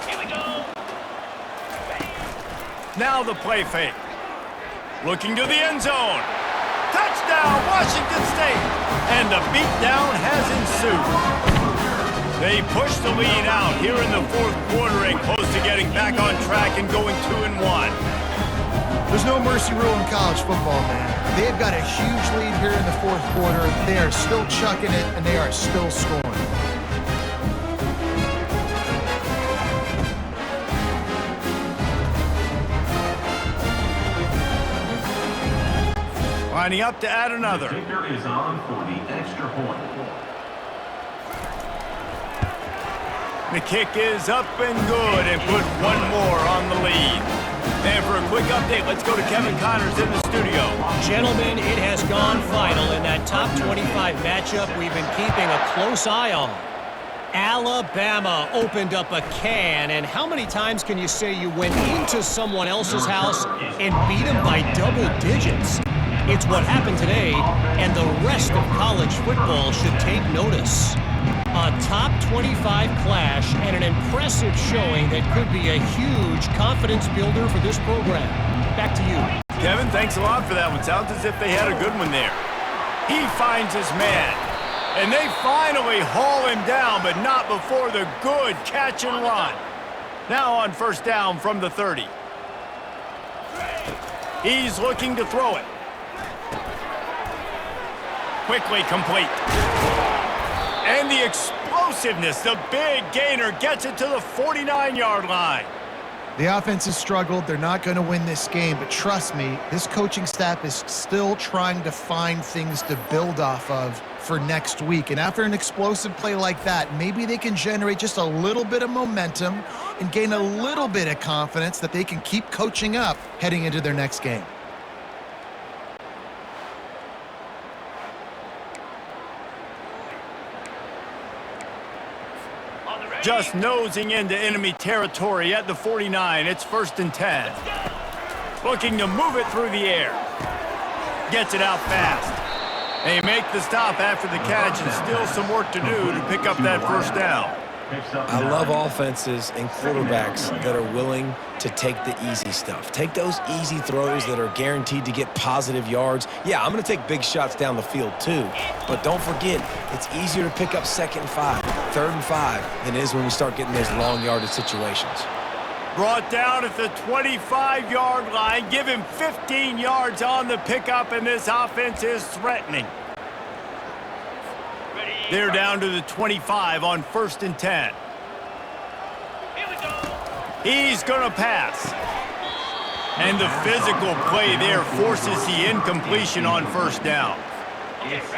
Here we go. Now the play fake. Looking to the end zone. Touchdown, Washington State! And the beatdown has ensued. They push the lead out here in the 4th quarter and close to getting back on track and going 2-1. There's no mercy rule in college football, man. They've got a huge lead here in the 4th quarter. They are still chucking it, and they are still scoring. Lining up to add another. The kicker is on for the extra point. The kick is up and good and put one more on the lead. And for a quick update, let's go to Kevin Connors in the studio. Gentlemen, it has gone final in that top 25 matchup we've been keeping a close eye on. Alabama opened up a can, and how many times can you say you went into someone else's house and beat them by double digits? It's what happened today, and the rest of college football should take notice. A top 25 clash and an impressive showing that could be a huge confidence builder for this program. Back to you. Kevin, thanks a lot for that one. Sounds as if they had a good one there. He finds his man, and they finally haul him down, but not before the good catch and run. Now on 1st down from the 30. He's looking to throw it. Quickly complete. And the explosiveness, the big gainer gets it to the 49-yard line. The offense has struggled. They're not going to win this game, but trust me, this coaching staff is still trying to find things to build off of for next week. And after an explosive play like that, maybe they can generate just a little bit of momentum and gain a little bit of confidence that they can keep coaching up heading into their next game. Just nosing into enemy territory at the 49. It's 1st and 10. Looking to move it through the air. Gets it out fast. They make the stop after the catch, and still some work to do to pick up that 1st down. I love offenses and quarterbacks that are willing to take the easy stuff. Take those easy throws that are guaranteed to get positive yards. Yeah, I'm going to take big shots down the field too, but don't forget, it's easier to pick up 2nd and 5, 3rd and 5 than it is when we start getting those long yardage situations. Brought down at the 25-yard line. Give him 15 yards on the pickup, and this offense is threatening. They're down to the 25 on 1st and 10. Here we go. He's going to pass. And the physical play there forces the incompletion on 1st down.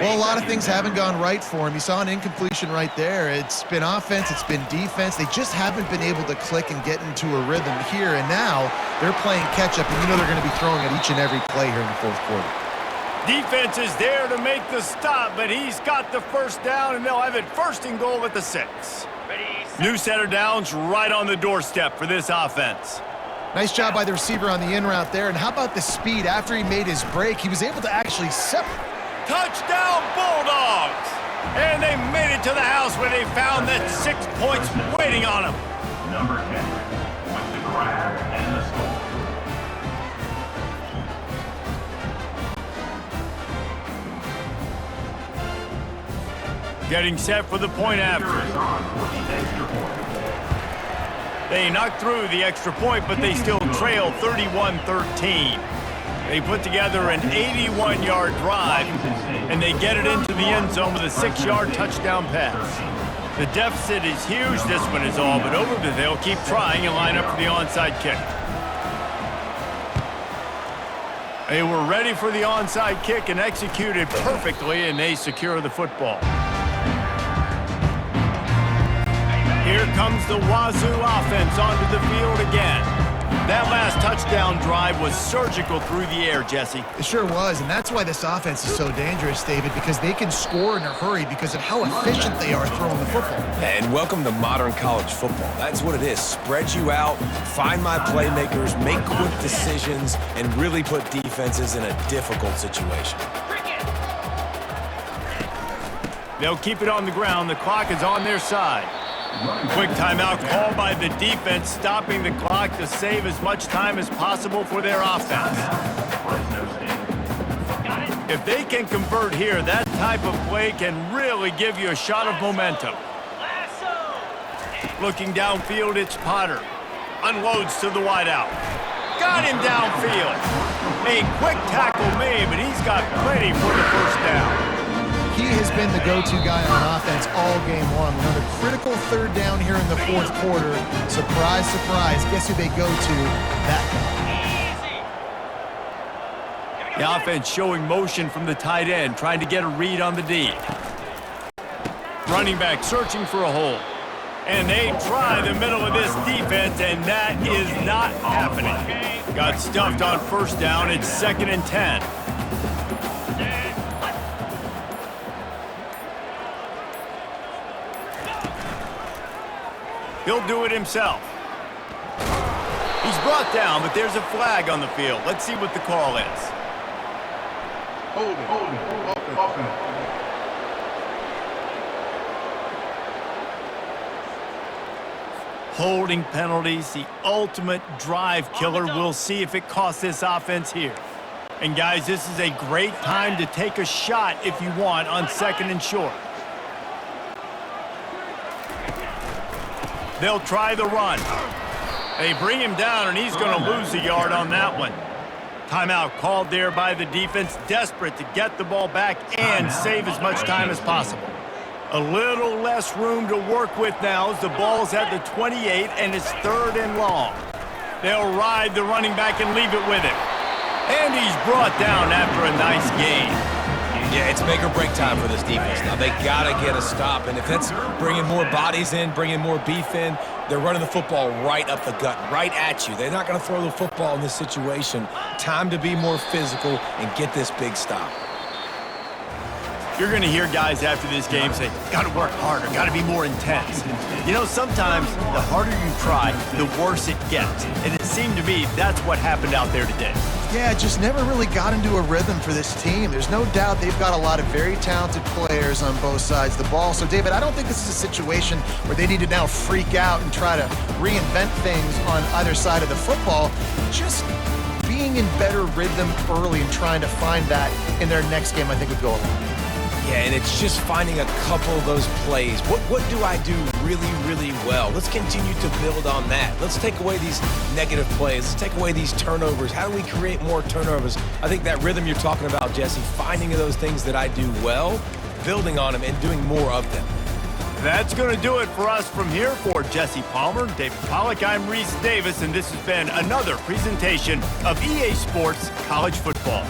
Well, a lot of things haven't gone right for him. You saw an incompletion right there. It's been offense, it's been defense. They just haven't been able to click and get into a rhythm here. And now they're playing catch-up, and you know they're going to be throwing at each and every play here in the 4th quarter. Defense is there to make the stop, but he's got the 1st down, and they'll have it 1st and goal at the 6. Ready, New set of downs right on the doorstep for this offense. Nice job by the receiver on the in route there. And how about the speed after he made his break? He was able to actually separate. Touchdown, Bulldogs! And they made it to the house where they found that 6 points waiting on them. Number 10 with the grab and the score. Getting set for the point after. Kicker is on for the extra point. They knocked through the extra point, but they still trail 31-13. They put together an 81-yard drive, and they get it into the end zone with a 6-yard touchdown pass. The deficit is huge. This one is all but over, but they'll keep trying and line up for the onside kick. They were ready for the onside kick and executed perfectly, and they secure the football. Here comes the Wazoo offense onto the field again. That last touchdown drive was surgical through the air, Jesse. It sure was, and that's why this offense is so dangerous, David, because they can score in a hurry because of how efficient they are throwing the football. And welcome to modern college football. That's what it is. Spread you out, find my playmakers, make quick decisions, and really put defenses in a difficult situation. They'll keep it on the ground. The clock is on their side. Quick timeout called by the defense, stopping the clock to save as much time as possible for their offense. If they can convert here, that type of play can really give you a shot of momentum. Looking downfield, it's Potter. Unloads to the wideout. Got him downfield. A quick tackle made, but he's got plenty for the first down. He has been the go-to guy on offense all game long. Another critical third down here in the fourth quarter. Surprise, surprise. Guess who they go to? That guy. The offense showing motion from the tight end, trying to get a read on the D. Running back searching for a hole. And they try the middle of this defense, and that is not happening. Got stuffed on first down. It's 2nd and 10. He'll do it himself. He's brought down, but there's a flag on the field. Let's see what the call is. Hold it. Offense. Holding penalties, the ultimate drive killer. We'll see if it costs this offense here. And guys, this is a great time to take a shot if you want on 2nd and short. They'll try the run. They bring him down, and he's going to lose a yard on that one. Timeout called there by the defense, desperate to get the ball back and save as much time as possible. A little less room to work with now as the ball's at the 28, and it's 3rd and long. They'll ride the running back and leave it with him. And he's brought down after a nice gain. Yeah, it's make or break time for this defense now. They got to get a stop, and if that's bringing more bodies in, bringing more beef in, they're running the football right up the gut, right at you. They're not going to throw the football in this situation. Time to be more physical and get this big stop. You're going to hear guys after this game say, got to work harder, got to be more intense. You know, sometimes the harder you try, the worse it gets. And it seemed to me that's what happened out there today. Yeah, just never really got into a rhythm for this team. There's no doubt they've got a lot of very talented players on both sides of the ball. So, David, I don't think this is a situation where they need to now freak out and try to reinvent things on either side of the football. Just being in better rhythm early and trying to find that in their next game, I think, would go a long way. Yeah, and it's just finding a couple of those plays. What do I do really, really well? Let's continue to build on that. Let's take away these negative plays. Let's take away these turnovers. How do we create more turnovers? I think that rhythm you're talking about, Jesse, finding those things that I do well, building on them, and doing more of them. That's going to do it for us from here. For Jesse Palmer, David Pollack, I'm Reese Davis, and this has been another presentation of EA Sports College Football.